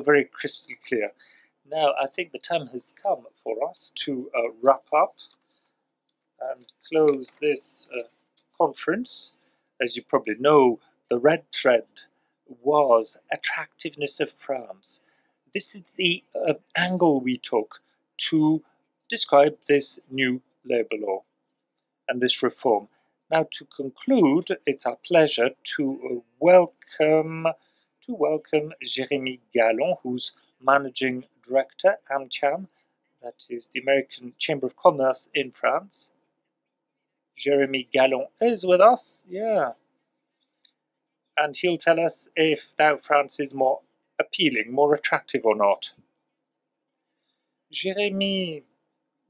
so very crystal clear. Now, I think the time has come for us to wrap up and close this conference. As you probably know, the red thread was attractiveness of France. This is the angle we took to describe this new labour law and this reform. Now, to conclude, it's our pleasure to welcome Jérémie Gallon, who's managing director, AMCHAM, that is the American Chamber of Commerce in France. Jérémie Gallon is with us, yeah. And he'll tell us if now France is more appealing, more attractive or not. Jérémie,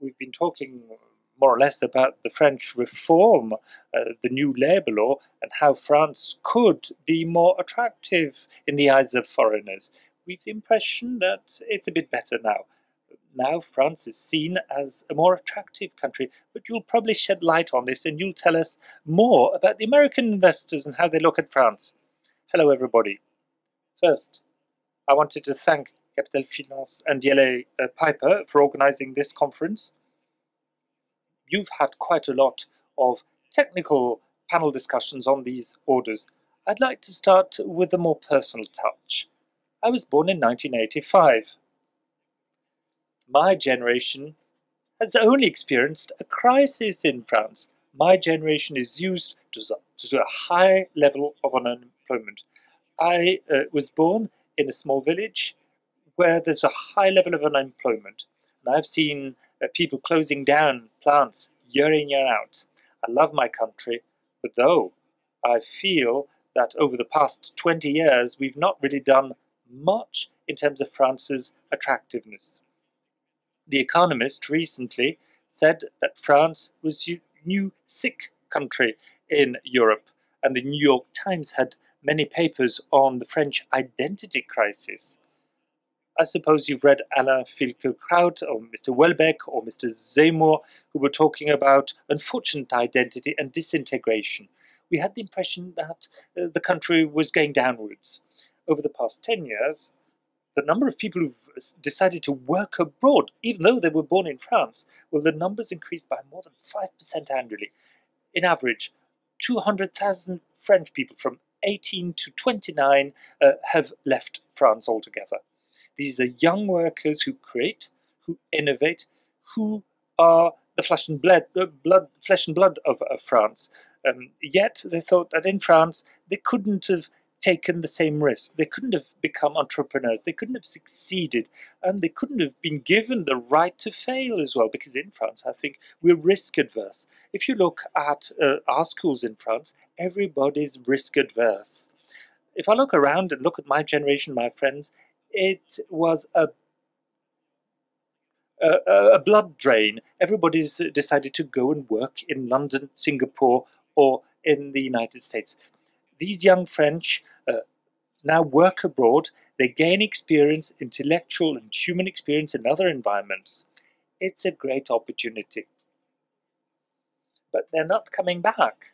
we've been talking more or less about the French reform, the new labour law, and how France could be more attractive in the eyes of foreigners. We've the impression that it's a bit better now. Now France is seen as a more attractive country, but you'll probably shed light on this and you'll tell us more about the American investors and how they look at France. Hello everybody. First, I wanted to thank Capital Finance and DLA Piper for organizing this conference. You've had quite a lot of technical panel discussions on these orders. I'd like to start with a more personal touch. I was born in 1985. My generation has only experienced a crisis in France. My generation is used to a high level of unemployment. I was born in a small village where there's a high level of unemployment. And I've seen people closing down plants year in, year out. I love my country, but though I feel that over the past 20 years we've not really done much in terms of France's attractiveness. The Economist recently said that France was the new sick country in Europe, and the New York Times had many papers on the French identity crisis. I suppose you've read Alain Finkielkraut or Mr. Welbeck or Mr. Zemmour, who were talking about unfortunate identity and disintegration. We had the impression that the country was going downwards. Over the past 10 years, the number of people who've decided to work abroad, even though they were born in France, well, the numbers increased by more than 5% annually. In average, 200,000 French people from 18 to 29 have left France altogether. These are young workers who create, who innovate, who are the flesh and blood of France. Yet they thought that in France they couldn't have taken the same risk. They couldn't have become entrepreneurs. They couldn't have succeeded, and they couldn't have been given the right to fail as well. Because in France, I think we're risk adverse. If you look at our schools in France, everybody's risk adverse. If I look around and look at my generation, my friends, it was a blood drain. Everybody's decided to go and work in London, Singapore, or in the United States. These young French now work abroad. They gain experience, intellectual and human experience in other environments. It's a great opportunity. But they're not coming back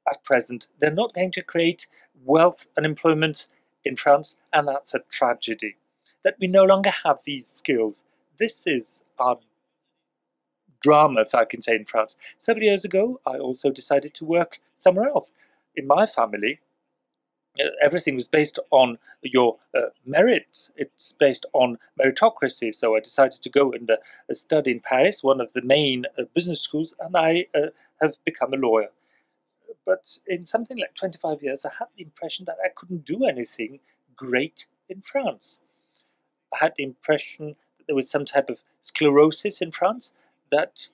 at present. They're not going to create wealth and employment in France, and that's a tragedy. That we no longer have these skills. This is our drama, if I can say, in France. Several years ago, I also decided to work somewhere else. In my family, everything was based on your merits. It's based on meritocracy. So I decided to go and study in Paris, one of the main business schools, and I have become a lawyer. But in something like 25 years, I had the impression that I couldn't do anything great in France. I had the impression that there was some type of sclerosis in France, that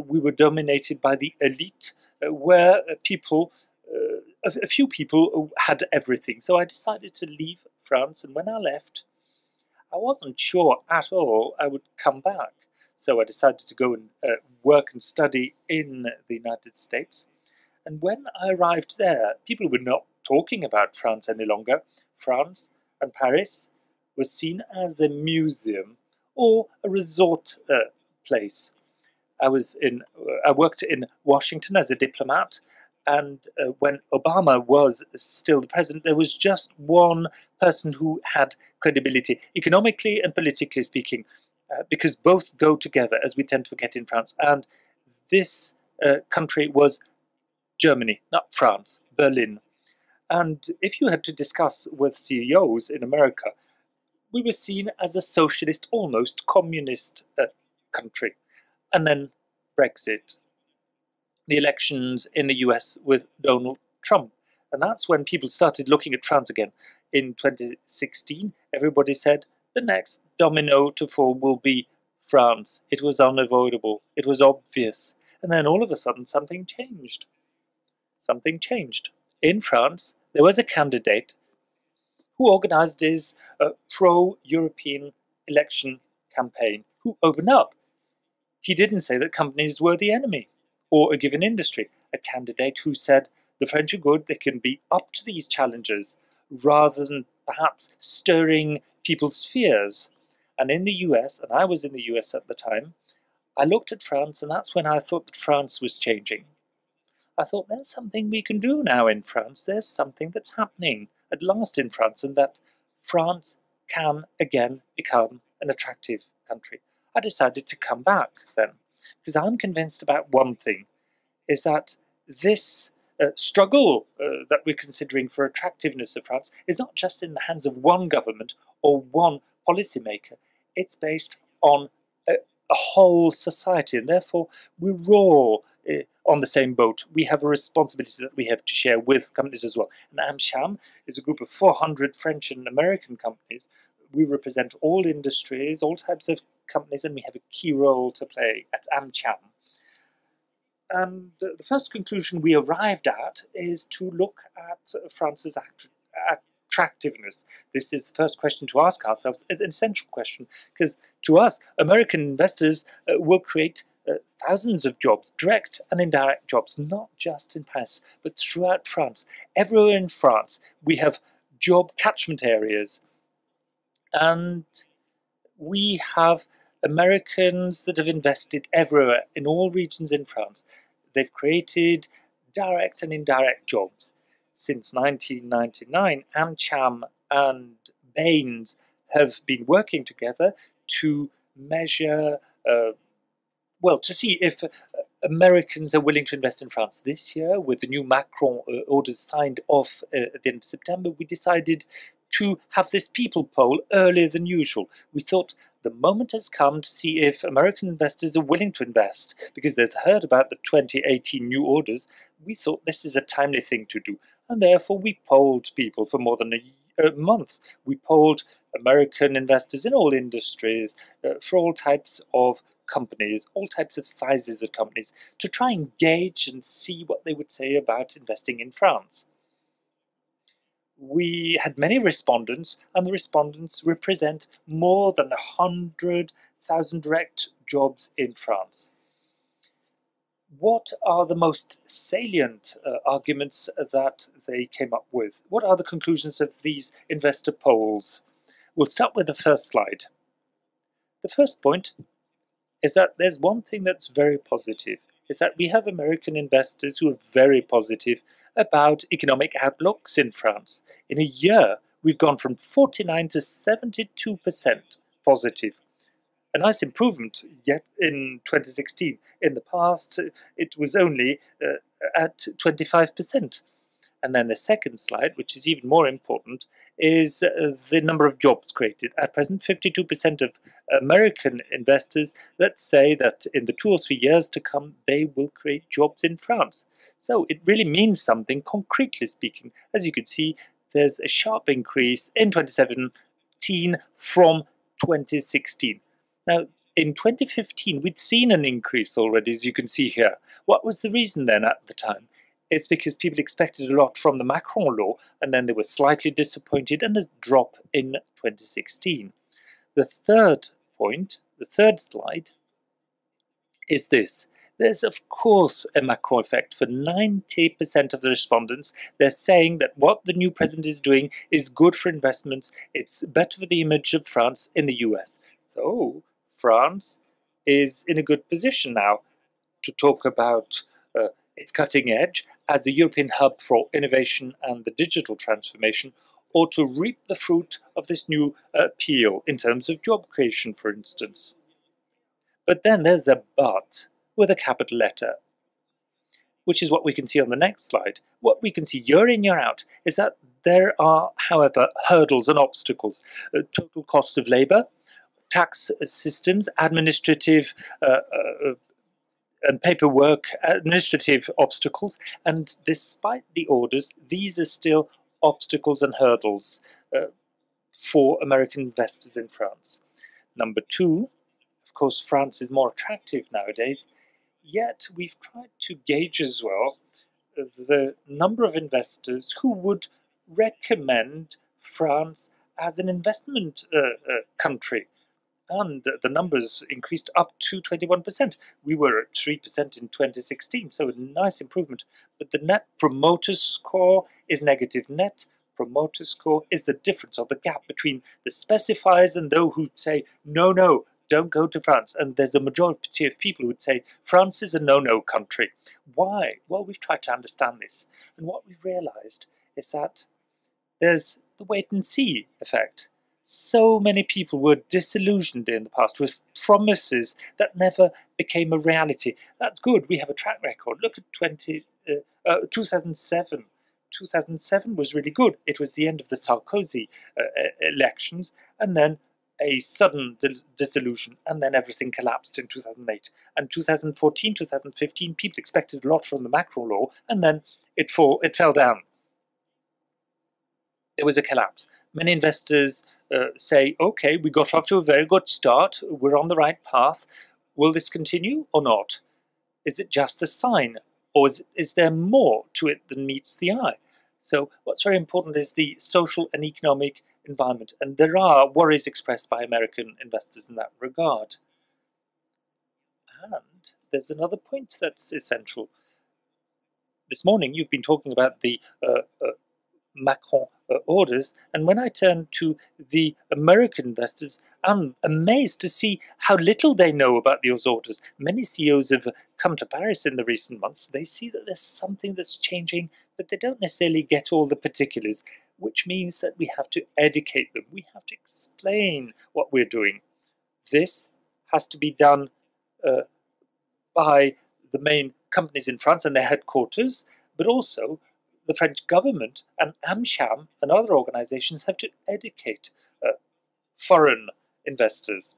we were dominated by the elite, where a few people had everything. So I decided to leave France, and when I left, I wasn't sure at all I would come back. So I decided to go and work and study in the United States. And when I arrived there, people were not talking about France any longer. France and Paris was seen as a museum or a resort place. I worked in Washington as a diplomat, and when Obama was still the president, there was just one person who had credibility, economically and politically speaking, because both go together, as we tend to forget in France. And this country was Germany, not France, Berlin. And if you had to discuss with CEOs in America, we were seen as a socialist, almost communist country. And then Brexit, the elections in the US with Donald Trump. And that's when people started looking at France again. In 2016, everybody said the next domino to fall will be France. It was unavoidable. It was obvious. And then all of a sudden, something changed. Something changed. In France, there was a candidate who organized his pro-European election campaign, who opened up. He didn't say that companies were the enemy or a given industry. A candidate who said the French are good, they can be up to these challenges rather than perhaps stirring people's fears. And in the US, and I was in the US at the time, I looked at France, and that's when I thought that France was changing. I thought there's something we can do now in France. There's something that's happening at last in France, and that France can again become an attractive country. I decided to come back then, because I'm convinced about one thing, is that this struggle that we're considering for attractiveness of France is not just in the hands of one government or one policymaker. It's based on a whole society, and therefore we're all on the same boat. We have a responsibility that we have to share with companies as well. And AMCHAM is a group of 400 French and American companies. We represent all industries, all types of companies, and we have a key role to play at AMCHAM. And the first conclusion we arrived at is to look at France's attractiveness. This is the first question to ask ourselves. It's an essential question, because to us, American investors will create thousands of jobs, direct and indirect jobs, not just in Paris, but throughout France. Everywhere in France, we have job catchment areas. And we have Americans that have invested everywhere, in all regions in France. They've created direct and indirect jobs. Since 1999, AMCHAM and Baines have been working together to measure, to see if Americans are willing to invest in France. This year, with the new Macron orders signed off at the end of September, we decided to have this people poll earlier than usual. We thought the moment has come to see if American investors are willing to invest, because they'd heard about the 2018 new orders. We thought this is a timely thing to do, and therefore we polled people for more than a month. We polled American investors in all industries, for all types of companies, all types of sizes of companies, to try and gauge and see what they would say about investing in France. We had many respondents, and the respondents represent more than 100,000 direct jobs in France. What are the most salient arguments that they came up with? What are the conclusions of these investor polls? We'll start with the first slide. The first point is that there's one thing that's very positive, is that we have American investors who are very positive about economic outlooks in France. In a year, we've gone from 49 to 72% positive. A nice improvement yet in 2016. In the past, it was only at 25%. And then the second slide, which is even more important, is the number of jobs created. At present, 52% of American investors that say that in the 2 or 3 years to come, they will create jobs in France. So it really means something, concretely speaking. As you can see, there's a sharp increase in 2017 from 2016. Now, in 2015, we'd seen an increase already, as you can see here. What was the reason then at the time? It's because people expected a lot from the Macron law, and then they were slightly disappointed, and a drop in 2016. The third point, the third slide, is this. There's, of course, a Macron effect. For 90% of the respondents, they're saying that what the new president is doing is good for investments. It's better for the image of France in the US. So France is in a good position now to talk about its cutting edge as a European hub for innovation and the digital transformation, or to reap the fruit of this new appeal in terms of job creation, for instance. But then there's a but with a capital letter, which is what we can see on the next slide. What we can see year in, year out, is that there are, however, hurdles and obstacles. Total cost of labour, tax systems, administrative and paperwork, administrative obstacles, and despite the orders, these are still obstacles and hurdles for American investors in France. Number two, of course, France is more attractive nowadays, yet we've tried to gauge as well the number of investors who would recommend France as an investment country. And the numbers increased up to 21%. We were at 3% in 2016, so a nice improvement. But the net promoter score is negative. Net promoter score is the difference or the gap between the specifiers and those who'd say, no, no, don't go to France. And there's a majority of people who would say, France is a no-no country. Why? Well, we've tried to understand this. And what we've realized is that there's the wait-and-see effect. So many people were disillusioned in the past with promises that never became a reality. That's good. We have a track record. Look at 2007. 2007 was really good. It was the end of the Sarkozy elections, and then a sudden disillusion, and then everything collapsed in 2008. And 2014, 2015, people expected a lot from the Macron law, and then it fell down. There was a collapse. Many investors say, okay, we got off to a very good start, we're on the right path, will this continue or not? Is it just a sign, or is there more to it than meets the eye? So what's very important is the social and economic environment, and there are worries expressed by American investors in that regard. And there's another point that's essential. This morning you've been talking about the Macron orders, and when I turn to the American investors, I'm amazed to see how little they know about those orders. Many CEOs have come to Paris in the recent months. They see that there's something that's changing, but they don't necessarily get all the particulars, which means that we have to educate them. We have to explain what we're doing. This has to be done by the main companies in France and their headquarters, but also the French government and AMCHAM and other organizations have to educate foreign investors.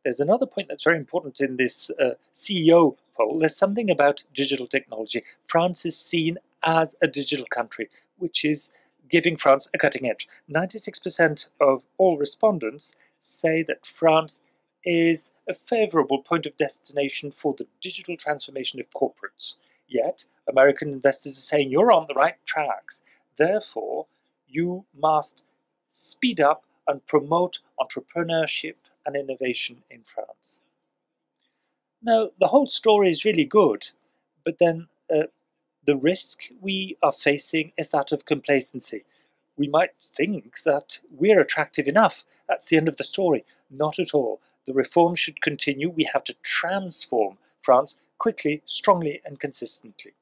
There's another point that's very important in this CEO poll. There's something about digital technology. France is seen as a digital country, which is giving France a cutting edge. 96% of all respondents say that France is a favorable point of destination for the digital transformation of corporates. Yet, American investors are saying you're on the right tracks. Therefore, you must speed up and promote entrepreneurship and innovation in France. Now, the whole story is really good, but then the risk we are facing is that of complacency. We might think that we're attractive enough. That's the end of the story. Not at all. The reform should continue. We have to transform France quickly, strongly, and consistently.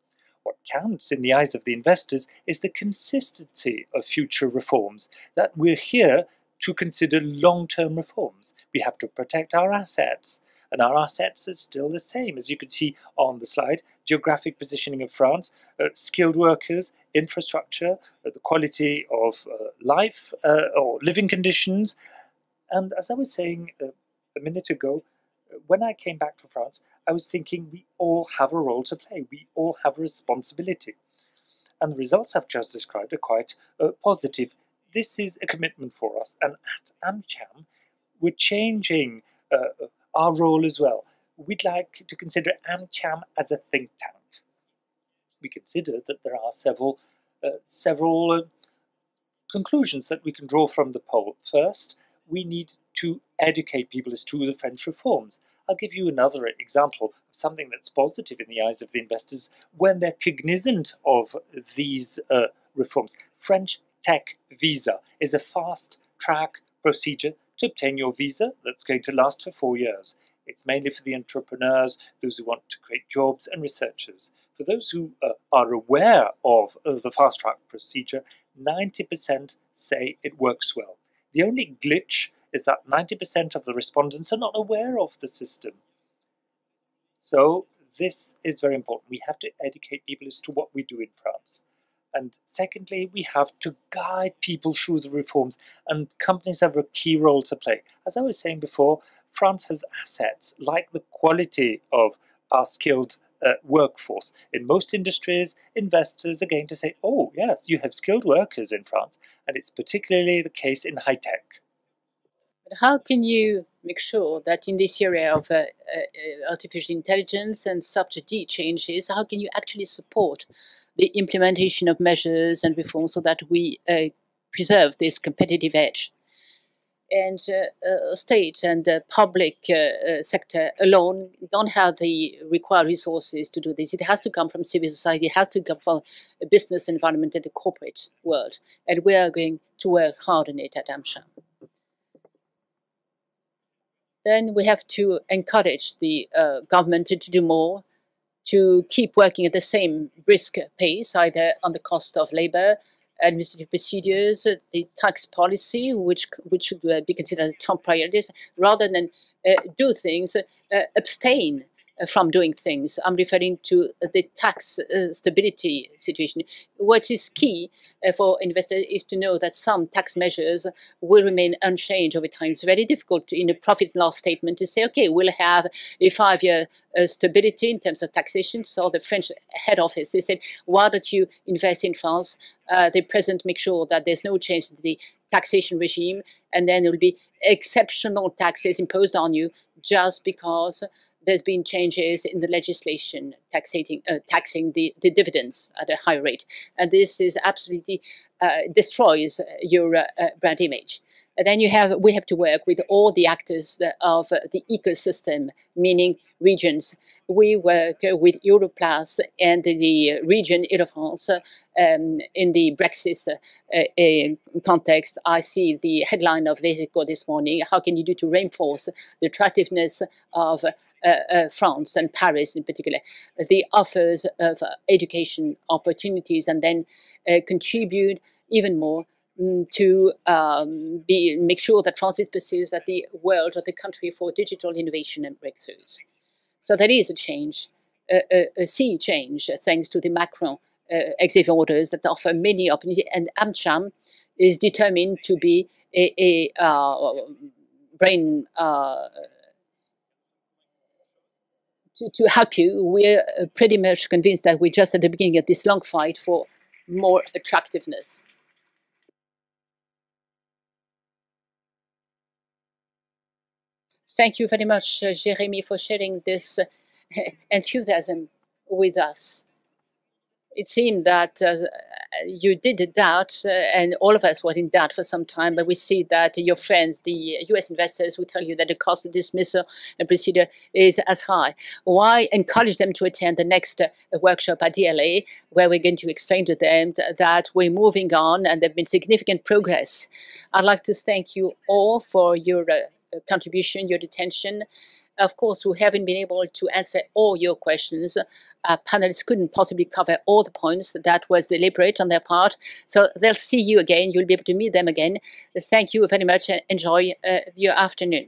What counts in the eyes of the investors is the consistency of future reforms, that we're here to consider long-term reforms. We have to protect our assets, and our assets are still the same, as you can see on the slide: geographic positioning of France, skilled workers, infrastructure, the quality of life or living conditions. And as I was saying a minute ago, when I came back to France, I was thinking we all have a role to play. We all have a responsibility. And the results I've just described are quite positive. This is a commitment for us. And at AMCHAM, we're changing our role as well. We'd like to consider AMCHAM as a think tank. We consider that there are several conclusions that we can draw from the poll. First, we need to educate people as to the French reforms. I'll give you another example of something that's positive in the eyes of the investors when they're cognizant of these reforms. French Tech Visa is a fast-track procedure to obtain your visa that's going to last for 4 years. It's mainly for the entrepreneurs, those who want to create jobs, and researchers. For those who are aware of the fast-track procedure, 90% say it works well. The only glitch is that 90% of the respondents are not aware of the system. So this is very important. We have to educate people as to what we do in France. And secondly, we have to guide people through the reforms, and companies have a key role to play. As I was saying before, France has assets like the quality of our skilled workforce. In most industries, investors are going to say, oh yes, you have skilled workers in France, and it's particularly the case in high tech. How can you make sure that in this area of artificial intelligence and such deep changes, how can you actually support the implementation of measures and reforms so that we preserve this competitive edge? And state and public sector alone don't have the required resources to do this. It has to come from civil society. It has to come from the business environment and the corporate world. And we are going to work hard on it at AMCHAM. Then we have to encourage the government to do more, to keep working at the same brisk pace, either on the cost of labor, administrative procedures, the tax policy, which should be considered top priorities, rather than do things, abstain from doing things. I'm referring to the tax stability situation. What is key for investors is to know that some tax measures will remain unchanged over time. It's very difficult in a profit and loss statement to say, okay, we'll have a 5-year stability in terms of taxation. So the French head office, they said, why don't you invest in France? The president make sure that there's no change to the taxation regime, and then there will be exceptional taxes imposed on you just because there's been changes in the legislation taxing the dividends at a high rate. And this is absolutely destroys your brand image. And then we have to work with all the actors of the ecosystem, meaning regions. We work with Europlace and the region Ile-de-France in the Brexit context. I see the headline of L'Echo this morning. How can you do to reinforce the attractiveness of France and Paris in particular, the offers of education opportunities, and then contribute even more to make sure that France is perceived as the world or the country for digital innovation and breakthroughs. So there is a change, a sea change, thanks to the Macron executive orders that offer many opportunities, and AMCHAM is determined to be a brain to help you. We're pretty much convinced that we're just at the beginning of this long fight for more attractiveness. Thank you very much, Jérémie, for sharing this enthusiasm with us. It seemed that you did doubt, and all of us were in doubt for some time, but we see that your friends, the US investors, will tell you that the cost of dismissal and procedure is as high. Why encourage them to attend the next workshop at DLA, where we're going to explain to them that we're moving on and there's been significant progress. I'd like to thank you all for your contribution, your attention. Of course, we haven't been able to answer all your questions. Panelists couldn't possibly cover all the points. That was deliberate on their part. So they'll see you again. You'll be able to meet them again. Thank you very much and enjoy your afternoon.